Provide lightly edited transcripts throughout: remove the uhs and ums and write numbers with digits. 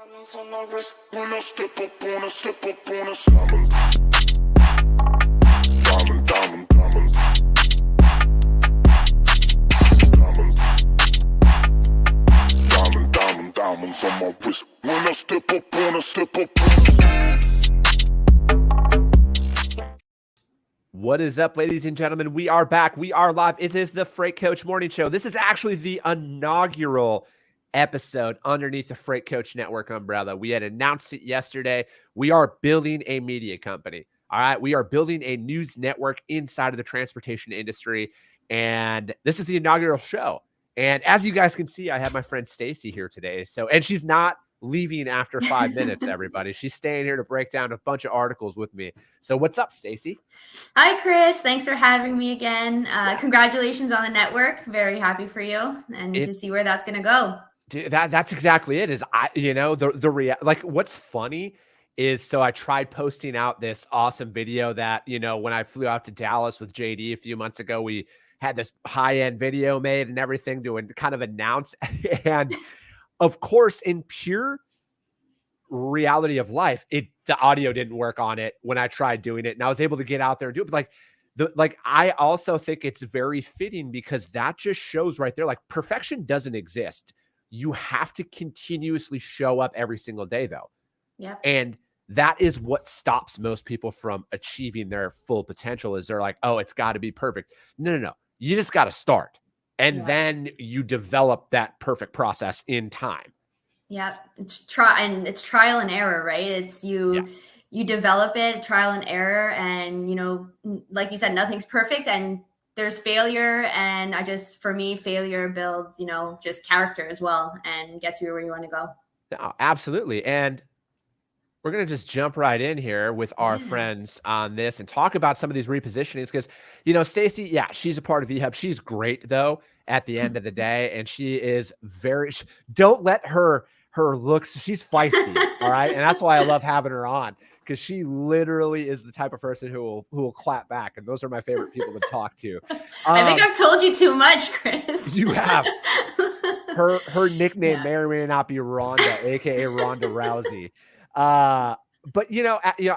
Diamonds on my wrist when I step up on a diamond, diamond, diamond, diamond, diamond, diamond, diamonds on my wrist when I step up on a. What is up, ladies and gentlemen? We are back. We are live. It is the Freight Coach Morning Show. This is actually the inaugural episode underneath the Freight Coach Network umbrella. We had announced it yesterday. We are building a media company. All right. We are building a news network inside of the transportation industry. And this is the inaugural show. And as you guys can see, I have my friend Stacy here today. And she's not leaving after 5 minutes, everybody. She's staying here to break down a bunch of articles with me. So what's up, Stacy? Hi, Chris. Thanks for having me again. Congratulations on the network. Very happy for you and to see where that's going to go. Dude, that's exactly it. What's funny is, so I tried posting out this awesome video that, when I flew out to Dallas with JD a few months ago, we had this high-end video made and everything to kind of announce. And of course, in pure reality of life, the audio didn't work on it when I tried doing it, and I was able to get out there and do it. But I also think it's very fitting because that just shows right there, perfection doesn't exist. You have to continuously show up every single day, though. Yeah. And that is what stops most people from achieving their full potential. Is they're like, oh, it's got to be perfect. No. You just got to start, and then you develop that perfect process in time. Yeah, it's trial and error, right? It's you develop it, trial and error, and like you said, nothing's perfect, and there's failure. And for me, failure builds, just character as well, and gets you where you want to go. No, absolutely. And we're going to just jump right in here with our friends on this and talk about some of these repositionings because, Stacy, she's a part of VHub. She's great, though, at the end of the day. And she is don't let her looks, she's feisty. All right. And that's why I love having her on, because she literally is the type of person who will clap back. And those are my favorite people to talk to. I think I've told you too much, Chris. You have. Her nickname may or may not be Rhonda, aka Ronda Rousey. But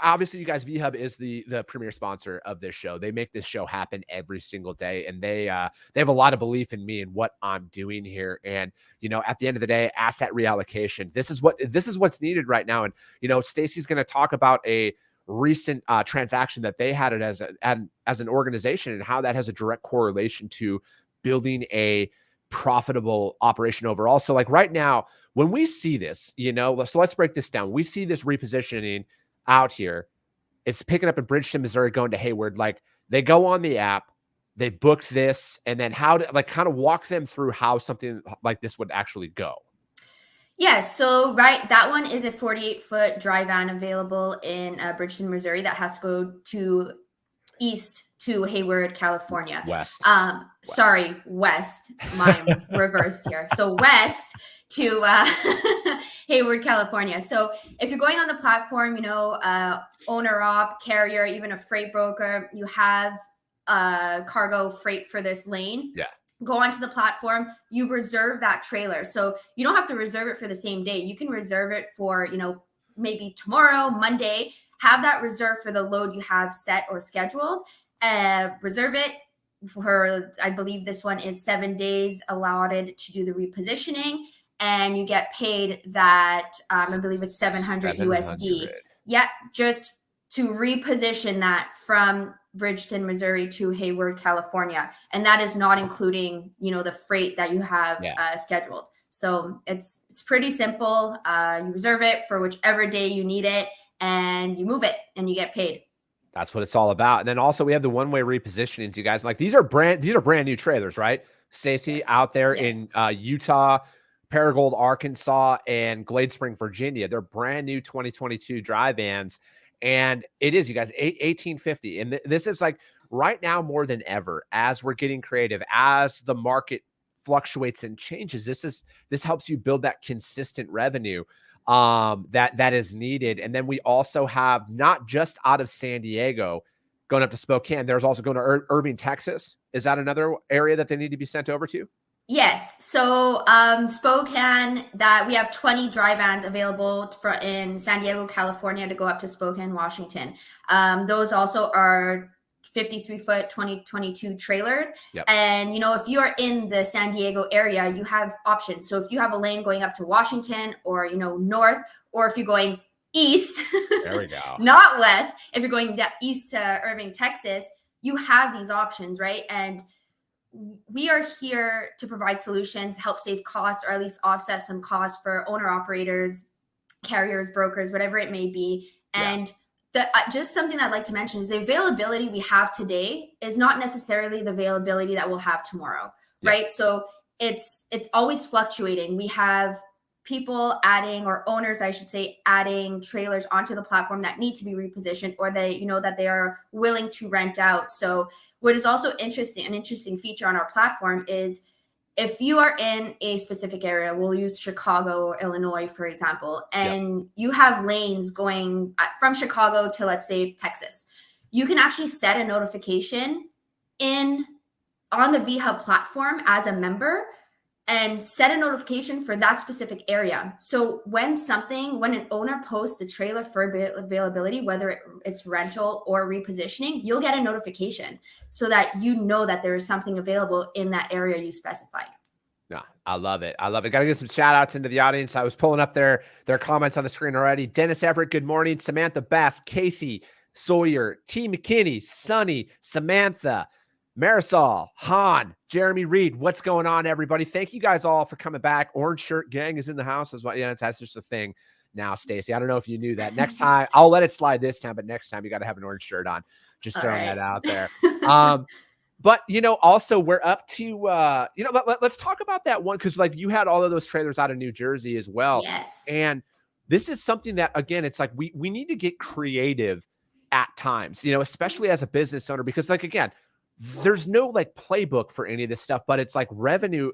obviously you guys, VHub is the premier sponsor of this show. They make this show happen every single day, and they have a lot of belief in me and what I'm doing here. And at the end of the day, asset reallocation, this is what's needed right now. And Stacy's going to talk about a recent transaction that they had as an organization, and how that has a direct correlation to building a profitable operation overall. So right now, when we see this, so let's break this down. We see this repositioning out here. It's picking up in Bridgeton, Missouri, going to Hayward. They go on the app, they booked this, and then how to kind of walk them through how something like this would actually go. Yeah, so that one is a 48-foot dry van available in Bridgeton, Missouri, that has to go to east to Hayward, California. West. Sorry, west. My reverse here. So west to Hayward, California. So if you're going on the platform, owner op, carrier, even a freight broker, you have cargo freight for this lane. Yeah. Go onto the platform, you reserve that trailer. So you don't have to reserve it for the same day. You can reserve it for, maybe tomorrow, Monday. Have that reserved for the load you have set or scheduled. Reserve it for, I believe this one is 7 days allotted to do the repositioning, and you get paid that, I believe it's 700 USD. Yeah, just to reposition that from Bridgeton, Missouri to Hayward, California. And that is not including, the freight that you have scheduled. So it's pretty simple. You reserve it for whichever day you need it, and you move it and you get paid. That's what it's all about. And then also we have the one-way repositionings, you guys. These are brand new trailers, right? Stacy, out there in Utah, Paragould, Arkansas, and Glade Spring, Virginia. They're brand new 2022 dry vans. And it is, you guys, $1,850. And this is right now more than ever, as we're getting creative, as the market fluctuates and changes, this helps you build that consistent revenue that is needed. And then we also have, not just out of San Diego going up to Spokane, there's also going to Irving, Texas. Is that another area that they need to be sent over to? Yes. So Spokane, that we have 20 dry vans available for in San Diego, California to go up to Spokane, Washington. Those also are 53-foot 2022 trailers. Yep. And if you are in the San Diego area, you have options. So if you have a lane going up to Washington or north, or if you're going east, There we go. not west, if you're going east to Irving, Texas, you have these options, right? And we are here to provide solutions, help save costs, or at least offset some costs for owner operators, carriers, brokers, whatever it may be. And just something I'd like to mention is the availability we have today is not necessarily the availability that we'll have tomorrow, right? So it's always fluctuating. We have people adding, or owners, I should say, adding trailers onto the platform that need to be repositioned, or that they are willing to rent out. So what is also an interesting feature on our platform is if you are in a specific area, we'll use Chicago or Illinois, for example, and you have lanes going from Chicago to, let's say, Texas, you can actually set a notification on the VHub platform as a member and set a notification for that specific area. So when an owner posts a trailer for availability, whether it's rental or repositioning, you'll get a notification so that that there is something available in that area you specified. No, I love it. I love it. Got to get some shout outs into the audience. I was pulling up their comments on the screen already. Dennis Everett, good morning. Samantha Bass, Casey Sawyer, T. McKinney, Sonny, Samantha, Marisol, Han, Jeremy Reed. What's going on, everybody? Thank you guys all for coming back. Orange Shirt Gang is in the house as well. Yeah, that's just a thing now, Stacey. I don't know if you knew that. Next time, I'll let it slide this time, but next time you got to have an orange shirt on. Just throwing that out there. But, also we're up to, let's talk about that one. Cause like you had all of those trailers out of New Jersey as well. Yes. And this is something that, again, it's like, we need to get creative at times, especially as a business owner, because like, again, there's no like playbook for any of this stuff, but it's like revenue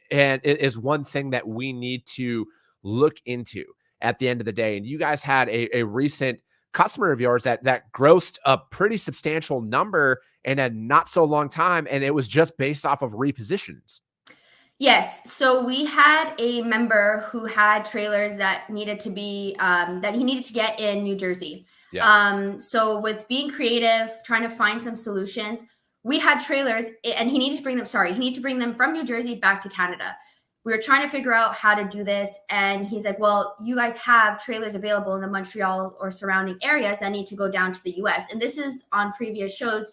and it is one thing that we need to look into at the end of the day. And you guys had a recent customer of yours that grossed a pretty substantial number in a not so long time. And it was just based off of repositions. Yes. So we had a member who had trailers that needed to be, that he needed to get in New Jersey. Yeah. So with being creative, trying to find some solutions, we had trailers and he needed to bring them from New Jersey back to Canada. We were trying to figure out how to do this. And he's like, well, you guys have trailers available in the Montreal or surrounding areas that need to go down to the US. And this is on previous shows.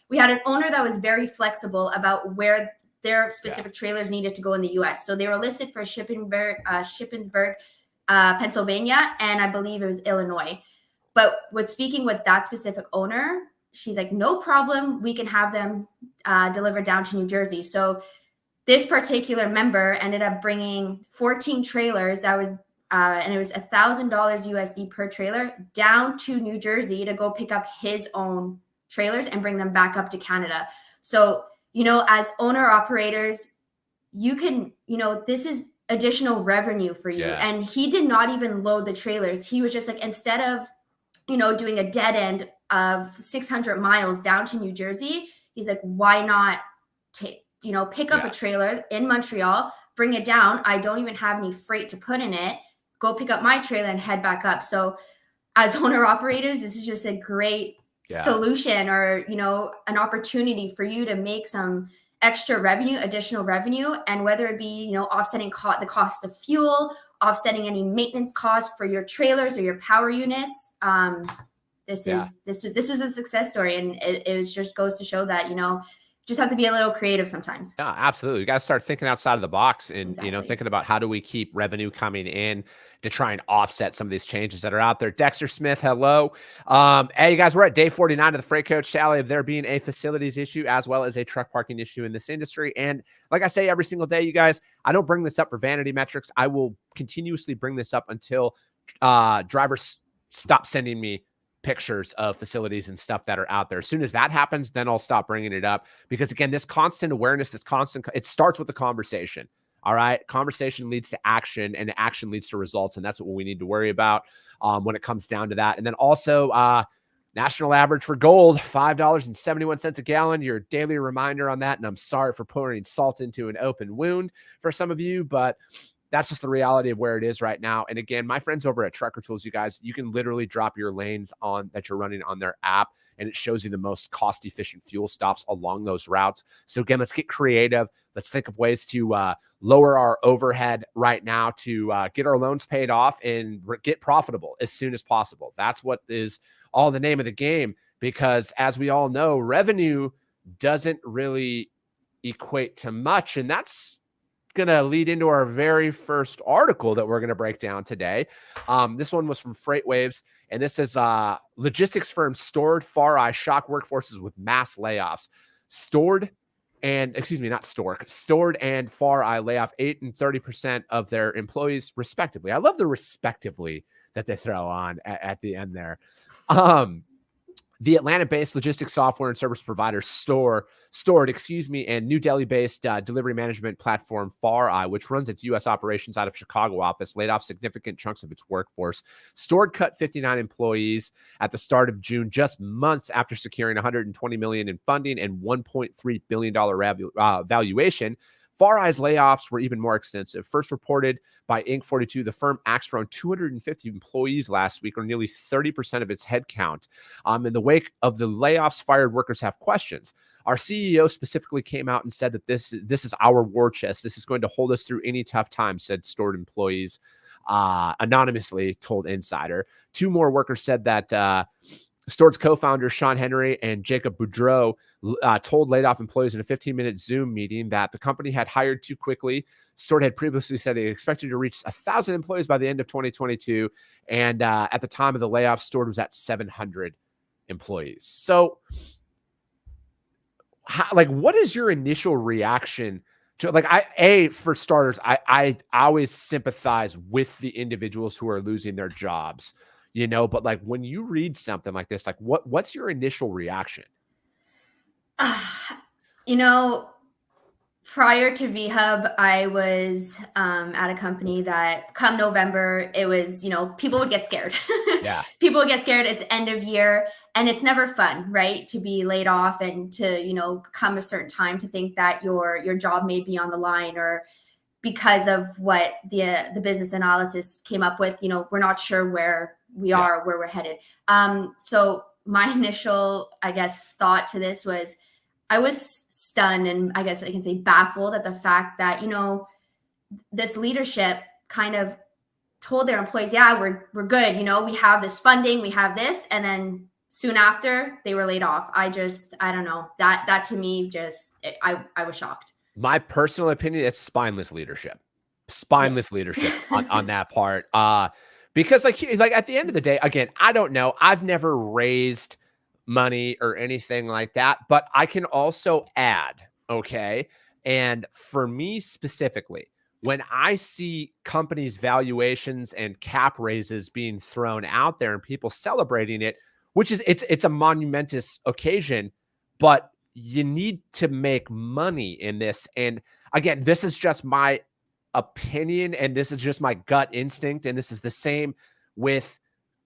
We had an owner that was very flexible about where their specific trailers needed to go in the US. So they were listed for Shippensburg, Pennsylvania, and I believe it was Illinois. But speaking with that specific owner, she's like, no problem. We can have them delivered down to New Jersey. So this particular member ended up bringing 14 trailers. That was, and it was $1,000 USD per trailer down to New Jersey to go pick up his own trailers and bring them back up to Canada. So, as owner operators, you can, this is additional revenue for you. Yeah. And he did not even load the trailers. He was just like, instead of, doing a dead end of 600 miles down to New Jersey, he's like, why not pick up a trailer in Montreal, bring it down. I don't even have any freight to put in it. Go pick up my trailer and head back up. So as owner operators, this is just a great solution, or, an opportunity for you to make some extra revenue, additional revenue. And whether it be, offsetting the cost of fuel, offsetting any maintenance costs for your trailers or your power units. This was a success story. And it just goes to show that, just have to be a little creative sometimes. Yeah, absolutely. You got to start thinking outside of the box and, Exactly. thinking about how do we keep revenue coming in to try and offset some of these changes that are out there. Dexter Smith, hello. Hey, you guys, we're at day 49 of the Freight Coach Tally of there being a facilities issue as well as a truck parking issue in this industry. And like I say every single day, you guys, I don't bring this up for vanity metrics. I will continuously bring this up until drivers stop sending me pictures of facilities and stuff that are out there. As soon as that happens, then I'll stop bringing it up, because again, this constant awareness, it starts with the conversation. All right. Conversation leads to action, and action leads to results. And that's what we need to worry about when it comes down to that. And then also National average for gold, $5.71 a gallon. Your daily reminder on that. And I'm sorry for pouring salt into an open wound for some of you, but that's just the reality of where it is right now. And again, my friends over at Trucker Tools, you guys, you can literally drop your lanes on that you're running on their app, and it shows you the most cost efficient fuel stops along those routes. So again, let's get creative. Let's think of ways to lower our overhead right now to get our loans paid off and get profitable as soon as possible. That's what is all the name of the game, because as we all know, revenue doesn't really equate to much. And that's going to lead into our very first article that we're going to break down today. This one was from FreightWaves, and this is logistics firm Stored Far Eye shock workforces with mass layoffs. Stored and Far Eye lay off 8% and 30% of their employees respectively. I love the respectively that they throw on at the end there. The Atlanta-based logistics software and service provider Stored, and New Delhi-based delivery management platform Far Eye, which runs its U.S. operations out of Chicago office, laid off significant chunks of its workforce. Stored cut 59 employees at the start of June, just months after securing $120 million in funding and $1.3 billion valuation. Far Eye's layoffs were even more extensive. First reported by Inc. 42, the firm axed around 250 employees last week, or nearly 30% of its headcount. In the wake of the layoffs, fired workers have questions. Our CEO specifically came out and said that this is our war chest. This is going to hold us through any tough time, said Stored employees, anonymously told Insider. Two more workers said that Stored's co-founder Sean Henry and Jacob Boudreau told laid off employees in a 15-minute Zoom meeting that the company had hired too quickly. Stored had previously said they expected to reach 1,000 employees by the end of 2022. And at the time of the layoff, Stored was at 700 employees. So what is your initial reaction to, for starters, I always sympathize with the individuals who are losing their jobs. But when you read something like this, what's your initial reaction? Prior to VHub, I was at a company that come November, it was, people would get scared. Yeah. People would get scared. It's end of year and it's never fun, right? To be laid off and to, come a certain time to think that your job may be on the line, or because of what the business analysis came up with, we're not sure where we are, where we're headed. So my initial, thought to this was, I was stunned, and I guess I can say baffled at the fact that, this leadership kind of told their employees, yeah, we're good. We have this funding, we have this. And then soon after they were laid off. I don't know, that to me, I was shocked. My personal opinion, it's spineless leadership on that part. Because like at the end of the day, again, I don't know. I've never raised money or anything like that, but I can also add, okay? And for me specifically, when I see companies' valuations and cap raises being thrown out there and people celebrating it, which is it's a monumentous occasion, but you need to make money in this. And again, this is just my opinion, and this is just my gut instinct, and this is the same with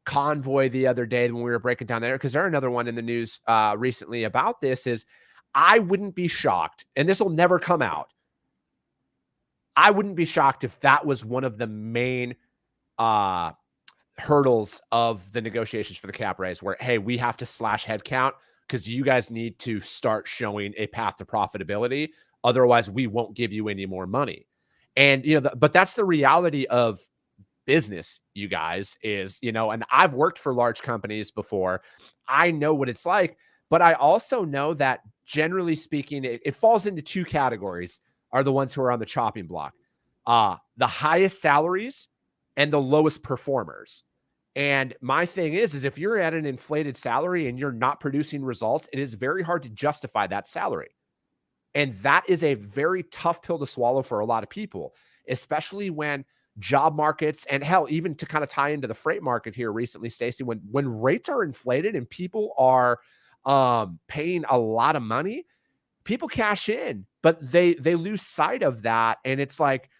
Convoy the other day when we were breaking down there, because there's another one in the news recently about this. Is I wouldn't be shocked, and this will never come out, I wouldn't be shocked if that was one of the main hurdles of the negotiations for the cap raise, where, hey, we have to slash headcount because you guys need to start showing a path to profitability. Otherwise, we won't give you any more money. And, but that's the reality of business, you guys, is, and I've worked for large companies before. I know what it's like, but I also know that generally speaking, it falls into two categories, are the ones who are on the chopping block. The highest salaries and the lowest performers. And my thing is if you're at an inflated salary and you're not producing results, it is very hard to justify that salary. And that is a very tough pill to swallow for a lot of people, especially when job markets, and hell, even to kind of tie into the freight market here recently, Stacey, when rates are inflated and people are paying a lot of money, people cash in, but they lose sight of that. And it's like,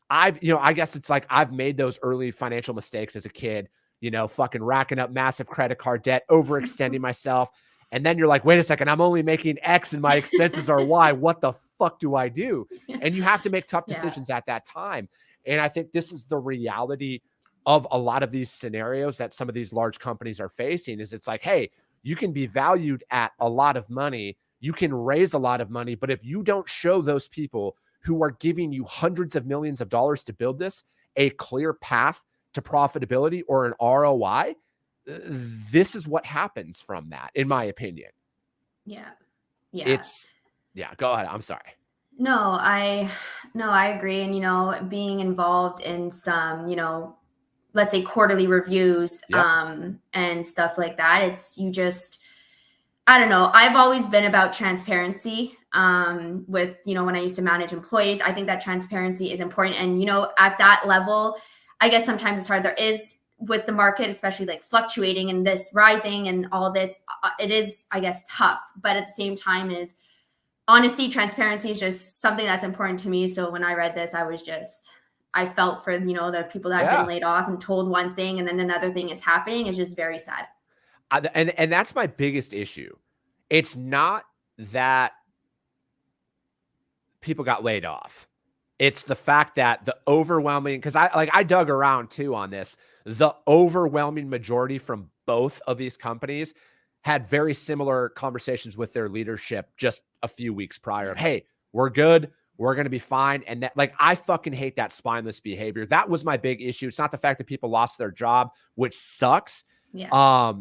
I guess it's like I've made those early financial mistakes as a kid, fucking racking up massive credit card debt, overextending myself. And then you're like, wait a second, I'm only making X and my expenses are Y. What the fuck do I do? And you have to make tough decisions at that time. And I think this is the reality of a lot of these scenarios that some of these large companies are facing is it's like, hey, you can be valued at a lot of money. You can raise a lot of money. But if you don't show those people who are giving you hundreds of millions of dollars to build this a clear path to profitability or an ROI, this is what happens from that, in my opinion. Yeah. Go ahead. I'm sorry. No, I agree. And, being involved in some, let's say quarterly reviews, and stuff like that. I don't know. I've always been about transparency, with, when I used to manage employees. I think that transparency is important. And, at that level, I guess sometimes it's hard. There is, with the market, especially like fluctuating and this rising and all this, it is, I guess, tough. But at the same time is honesty, transparency is just something that's important to me. So when I read this, I felt for, the people that have been laid off and told one thing and then another thing is happening. It's just very sad. And that's my biggest issue. It's not that people got laid off. It's the fact that the overwhelming, because I dug around too on this, the overwhelming majority from both of these companies had very similar conversations with their leadership just a few weeks prior. Hey, we're good. We're going to be fine. And that, I fucking hate that spineless behavior. That was my big issue. It's not the fact that people lost their job, which sucks. Yeah.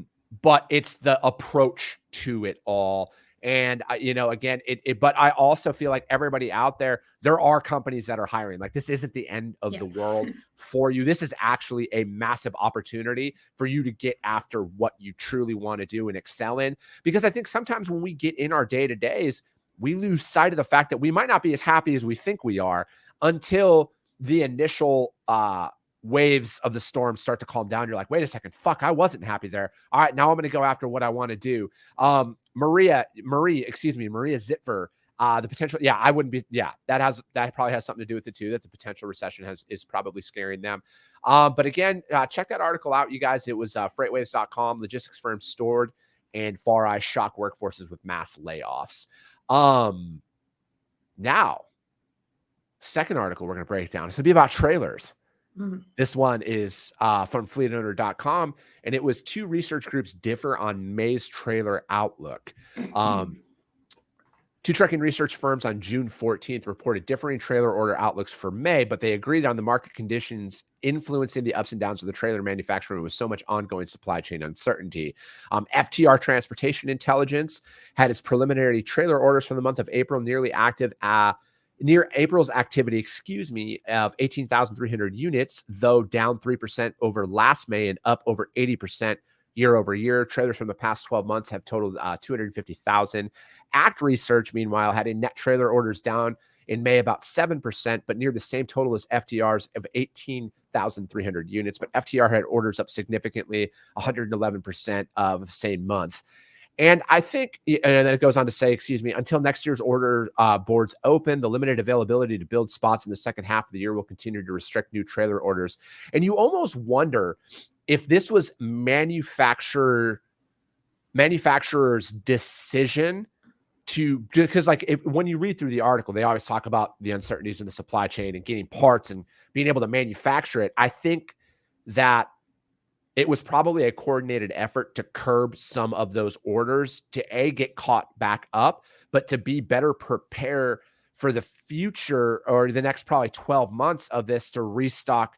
But it's the approach to it all. And, again, but I also feel like everybody out there are companies that are hiring. Like, this isn't the end of the world for you. This is actually a massive opportunity for you to get after what you truly want to do and excel in. Because I think sometimes when we get in our day-to-days, we lose sight of the fact that we might not be as happy as we think we are until the initial waves of the storm start to calm down. You're like, wait a second, fuck, I wasn't happy there. All right, now I'm going to go after what I want to do. Maria Zitver, the potential. Yeah, I wouldn't be. Yeah, that probably has something to do with it too, that the potential recession is probably scaring them. But again, check that article out, you guys. It was freightwaves.com, logistics firms stored and Far Eye shock workforces with mass layoffs. Now, second article we're going to break down. It's going to be about trailers. Mm-hmm. This one is from fleetowner.com, and it was two research groups differ on May's trailer outlook. Two trucking research firms on June 14th reported differing trailer order outlooks for May, but they agreed on the market conditions influencing the ups and downs of the trailer manufacturer with so much ongoing supply chain uncertainty. FTR Transportation Intelligence had its preliminary trailer orders from the month of April near April's activity, of 18,300 units, though down 3% over last May and up over 80% year over year. Trailers from the past 12 months have totaled 250,000. ACT Research, meanwhile, had a net trailer orders down in May about 7%, but near the same total as FTR's of 18,300 units. But FTR had orders up significantly, 111% of the same month. And I think, and then it goes on to say, until next year's order boards open, the limited availability to build spots in the second half of the year will continue to restrict new trailer orders. And you almost wonder if this was manufacturer's decision because when you read through the article, they always talk about the uncertainties in the supply chain and getting parts and being able to manufacture it. I think that it was probably a coordinated effort to curb some of those orders to get caught back up, but to be better prepared for the future or the next probably 12 months of this to restock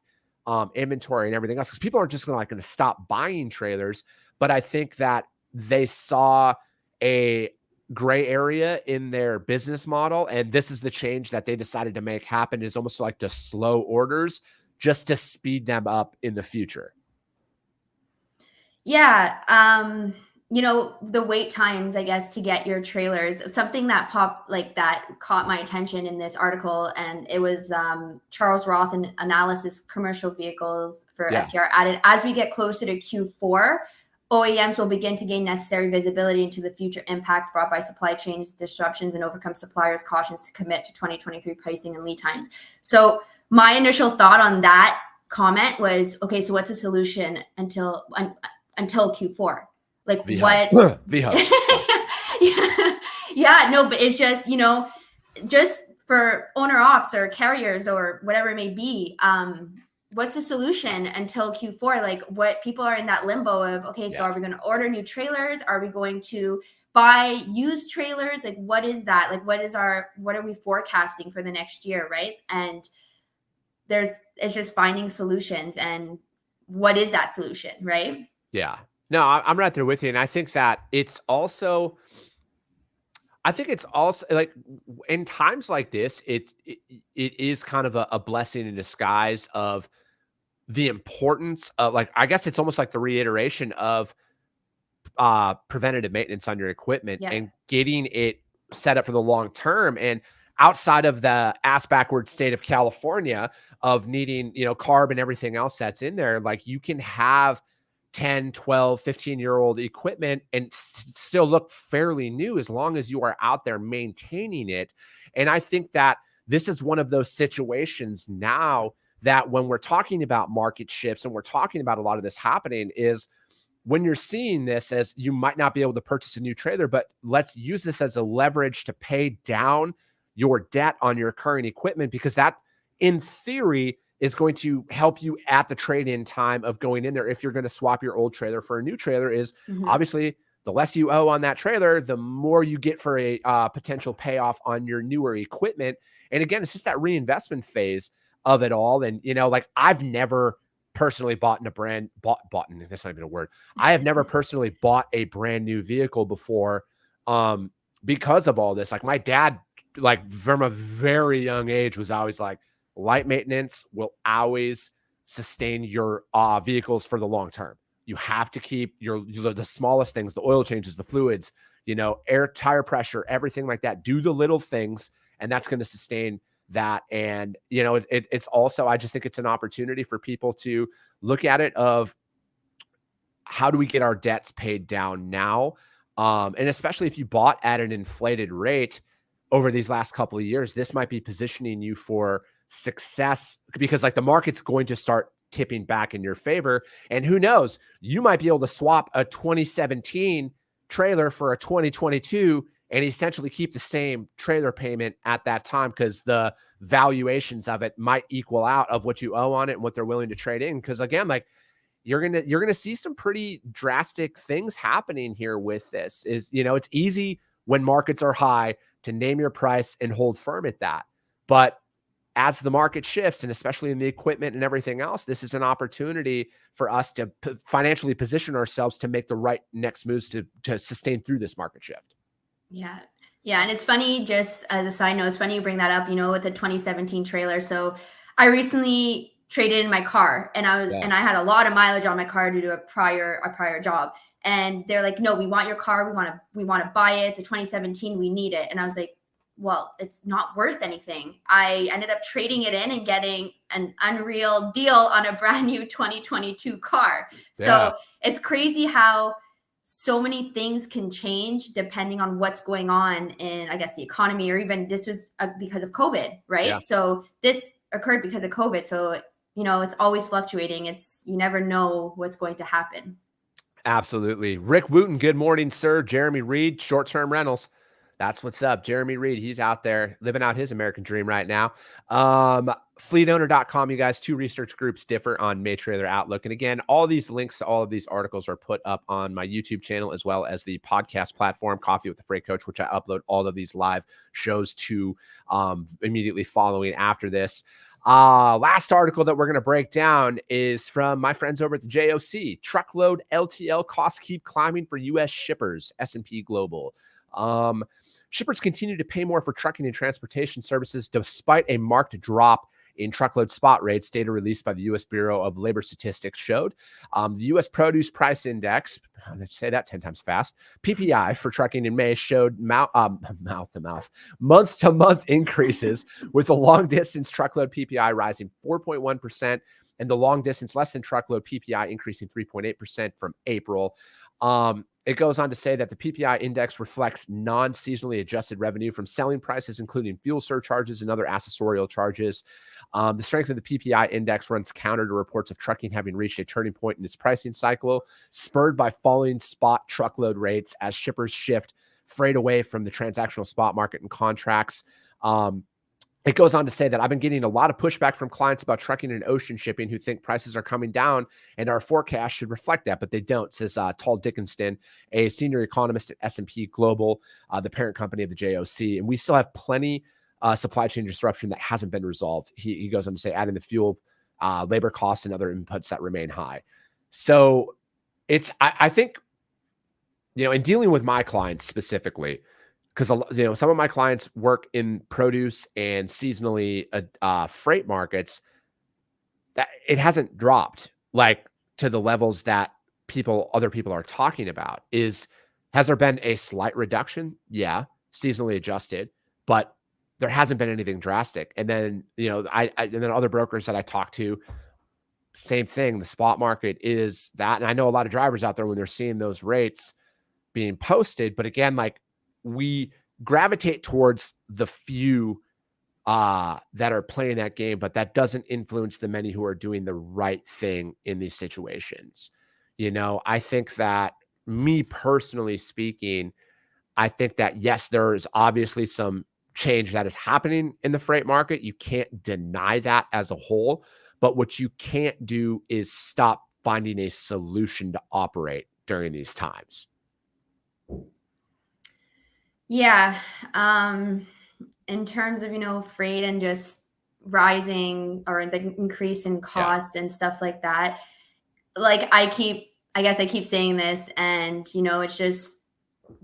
inventory and everything else. Because people aren't just going to stop buying trailers, but I think that they saw a gray area in their business model, and this is the change that they decided to make happen. Is almost like to slow orders just to speed them up in the future. Yeah. The wait times, I guess, to get your trailers, something that caught my attention in this article. And it was Charles Roth and Analysis Commercial Vehicles for FTR added, as we get closer to Q4, OEMs will begin to gain necessary visibility into the future impacts brought by supply chains disruptions and overcome suppliers' cautions to commit to 2023 pricing and lead times. So my initial thought on that comment was, okay, so what's the solution until Q4? Like V-Hub. what? V-Hub. Yeah, yeah, no, but it's just, just for owner ops or carriers or whatever it may be, what's the solution until Q4? Like what people are in that limbo of, okay, so are we going to order new trailers? Are we going to buy used trailers? Like what is that? Like what are we forecasting for the next year? Right. And it's just finding solutions, and what is that solution? Right. Yeah. No, I'm right there with you. And I think that it's also like in times like this, it is kind of a blessing in disguise of the importance of, like, I guess it's almost like the reiteration of preventative maintenance on your equipment and getting it set up for the long term. And outside of the ass backward state of California of needing, carb and everything else that's in there, like you can have 10, 12, 15-year-old equipment and still look fairly new as long as you are out there maintaining it. And I think that this is one of those situations now that when we're talking about market shifts and we're talking about a lot of this happening is when you're seeing this as you might not be able to purchase a new trailer, but let's use this as a leverage to pay down your debt on your current equipment, because that in theory is going to help you at the trade-in time of going in there. If you're going to swap your old trailer for a new trailer, is obviously the less you owe on that trailer, the more you get for a potential payoff on your newer equipment. And again, it's just that reinvestment phase of it all. And, like I've never personally bought that's not even a word. I have never personally bought a brand new vehicle before because of all this. Like my dad, like from a very young age, was always like, light maintenance will always sustain your vehicles for the long term. You have to keep the smallest things, the oil changes, the fluids, air, tire pressure, everything like that. Do the little things, and that's going to sustain that. And, it's also, I just think it's an opportunity for people to look at it of how do we get our debts paid down now? And especially if you bought at an inflated rate over these last couple of years, this might be positioning you for success, because like the market's going to start tipping back in your favor. And who knows, you might be able to swap a 2017 trailer for a 2022 and essentially keep the same trailer payment at that time, because the valuations of it might equal out of what you owe on it and what they're willing to trade in. Because again, like you're gonna see some pretty drastic things happening here with this. Is it's easy when markets are high to name your price and hold firm at that, but as the market shifts, and especially in the equipment and everything else, this is an opportunity for us to financially position ourselves to make the right next moves to sustain through this market shift. Yeah. Yeah. And it's funny, just as a side note, it's funny you bring that up, with the 2017 trailer. So I recently traded in my car, and I had a lot of mileage on my car due to a prior job. And they're like, no, we want your car. We want to buy it. It's a 2017. We need it. And I was like, well, it's not worth anything. I ended up trading it in and getting an unreal deal on a brand new 2022 car. So it's crazy how so many things can change depending on what's going on in, I guess, the economy, or even this was because of COVID, right? Yeah. So this occurred because of COVID. So, it's always fluctuating. You never know what's going to happen. Absolutely. Rick Wooten, good morning, sir. Jeremy Reed, short-term rentals. That's what's up. Jeremy Reed, he's out there living out his American dream right now. Fleetowner.com, you guys, 2 research groups differ on May Trailer Outlook. And again, all these links to all of these articles are put up on my YouTube channel, as well as the podcast platform, Coffee with the Freight Coach, which I upload all of these live shows to immediately following after this. Last article that we're going to break down is from my friends over at the JOC. Truckload LTL costs keep climbing for U.S. shippers, S&P Global. Shippers continue to pay more for trucking and transportation services despite a marked drop in truckload spot rates. Data released by the U.S. Bureau of Labor Statistics showed the U.S. Produce Price Index, let's say that 10 times fast, PPI for trucking in May showed month-to-month increases, with the long-distance truckload PPI rising 4.1% and the long-distance less than truckload PPI increasing 3.8% from April. It goes on to say that the PPI index reflects non-seasonally adjusted revenue from selling prices, including fuel surcharges and other accessorial charges. The strength of the PPI index runs counter to reports of trucking having reached a turning point in its pricing cycle, spurred by falling spot truckload rates as shippers shift freight away from the transactional spot market and contracts. It goes on to say that I've been getting a lot of pushback from clients about trucking and ocean shipping who think prices are coming down and our forecast should reflect that, but they don't, says Tal Dickinson, a senior economist at S&P Global, the parent company of the JOC. And we still have plenty supply chain disruption that hasn't been resolved. He goes on to say, adding the fuel, labor costs, and other inputs that remain high. So I think, in dealing with my clients specifically, because some of my clients work in produce and seasonally freight markets, that it hasn't dropped like to the levels that other people are talking about. Has there been a slight reduction? Yeah, seasonally adjusted, but there hasn't been anything drastic. And then, and then other brokers that I talk to, same thing. The spot market is that. And I know a lot of drivers out there when they're seeing those rates being posted, but again, like we gravitate towards the few that are playing that game, but that doesn't influence the many who are doing the right thing in these situations. I think that, me personally speaking, I think that yes, there is obviously some change that is happening in the freight market. You can't deny that as a whole, but what you can't do is stop finding a solution to operate during these times. Yeah. In terms of, freight and just rising or the increase in costs and stuff like that, like I guess I keep saying this, and, it's just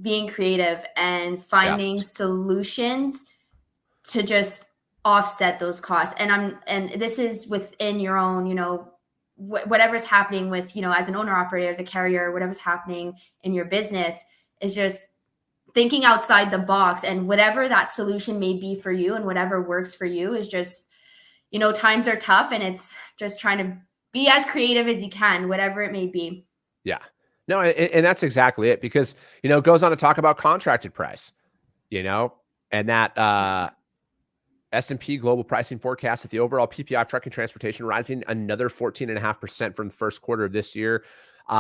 being creative and finding solutions to just offset those costs. And this is within your own, whatever's happening with, as an owner operator, as a carrier, whatever's happening in your business is just thinking outside the box, and whatever that solution may be for you and whatever works for you is just, times are tough, and it's just trying to be as creative as you can, whatever it may be. Yeah. No, and that's exactly it, because, it goes on to talk about contracted price, and that S&P Global pricing forecast that the overall PPI of trucking transportation rising another 14.5% from the first quarter of this year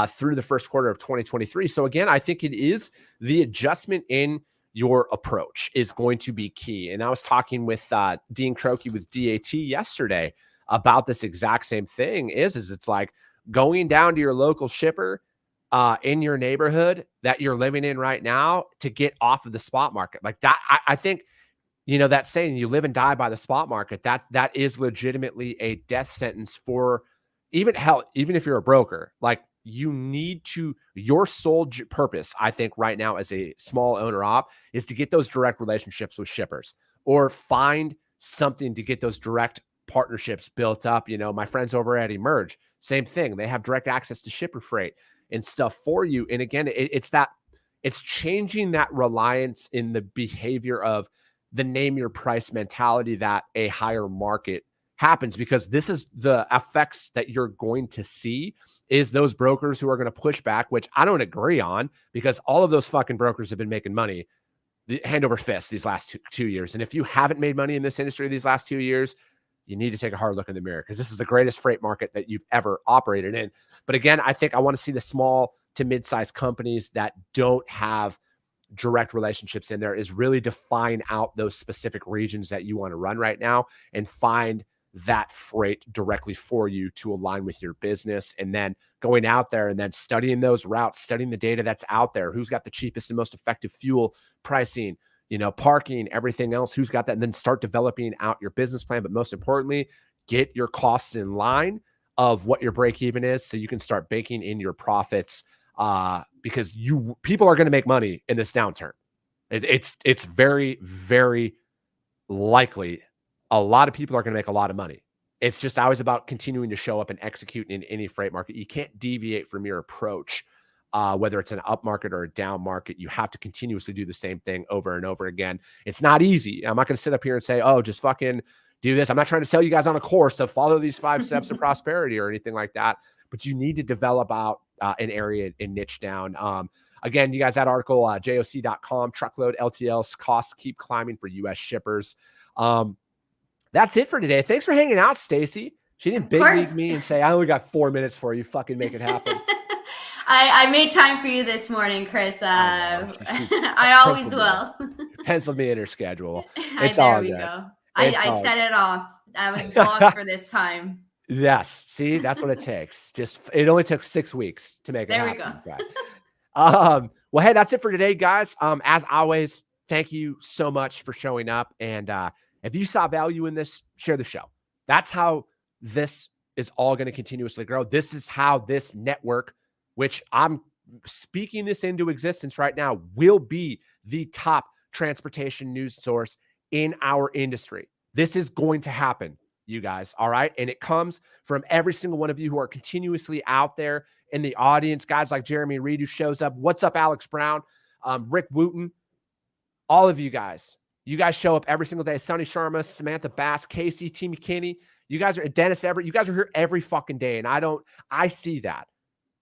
through the first quarter of 2023. So again, I think it is the adjustment in your approach is going to be key. And I was talking with Dean Croakey with DAT yesterday about this exact same thing. It's like going down to your local shipper in your neighborhood that you're living in right now to get off of the spot market. Like that, I think, that saying, you live and die by the spot market, that is legitimately a death sentence for even if you're a broker. Like, you need to, your sole purpose, I think right now as a small owner op, is to get those direct relationships with shippers, or find something to get those direct partnerships built up. My friends over at Emerge, same thing. They have direct access to shipper freight and stuff for you. And again, it's changing that reliance in the behavior of the name your price mentality that a higher market happens, because this is the effects that you're going to see is those brokers who are going to push back, which I don't agree on, because all of those fucking brokers have been making money hand over fist these last two years. And if you haven't made money in this industry these last 2 years, you need to take a hard look in the mirror, because this is the greatest freight market that you've ever operated in. But again, I think I want to see the small to mid-sized companies that don't have direct relationships in there is really define out those specific regions that you want to run right now and find that freight directly for you to align with your business. And then going out there and then studying those routes, studying the data that's out there, who's got the cheapest and most effective fuel pricing, parking, everything else, who's got that, and then start developing out your business plan. But most importantly, get your costs in line of what your break even is, so you can start baking in your profits, because people are going to make money in this downturn. It's very, very likely a lot of people are going to make a lot of money. It's just always about continuing to show up and execute in any freight market. You can't deviate from your approach, whether it's an up market or a down market. You have to continuously do the same thing over and over again. It's not easy. I'm not going to sit up here and say, oh, just fucking do this. I'm not trying to sell you guys on a course of follow these 5 steps of prosperity or anything like that. But you need to develop out an area and niche down. Again, you guys, that article, joc.com, truckload LTLs costs keep climbing for U.S. shippers. That's it for today. Thanks for hanging out, Stacy. She didn't Of big league course. me and say, I only got 4 minutes for you. Fucking make it happen. I made time for you this morning, Chris. I know. She I always penciled me will. penciled me in her schedule. It's There all we good. go. It's I all set it off. I was blocked for this time. Yes. See, that's what it takes. Just it only took 6 weeks to make it There we happen. go. Okay. Well, hey, that's it for today, guys. As always, thank you so much for showing up. And if you saw value in this, share the show. That's how this is all going to continuously grow. This is how this network, which I'm speaking this into existence right now, will be the top transportation news source in our industry. This is going to happen, you guys. All right. And it comes from every single one of you who are continuously out there in the audience, guys like Jeremy Reed, who shows up. What's up, Alex Brown, Rick Wooten, all of you guys. You guys show up every single day. Sonny Sharma, Samantha Bass, Casey, T. McKinney. You guys are Dennis Everett. You guys are here every fucking day. And I see that.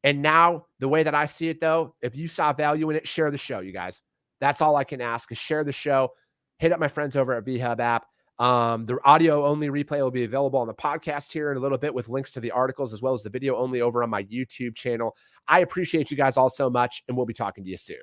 And now the way that I see it, though, if you saw value in it, share the show, you guys. That's all I can ask is share the show. Hit up my friends over at VHub app. The audio only replay will be available on the podcast here in a little bit with links to the articles as well as the video only over on my YouTube channel. I appreciate you guys all so much, and we'll be talking to you soon.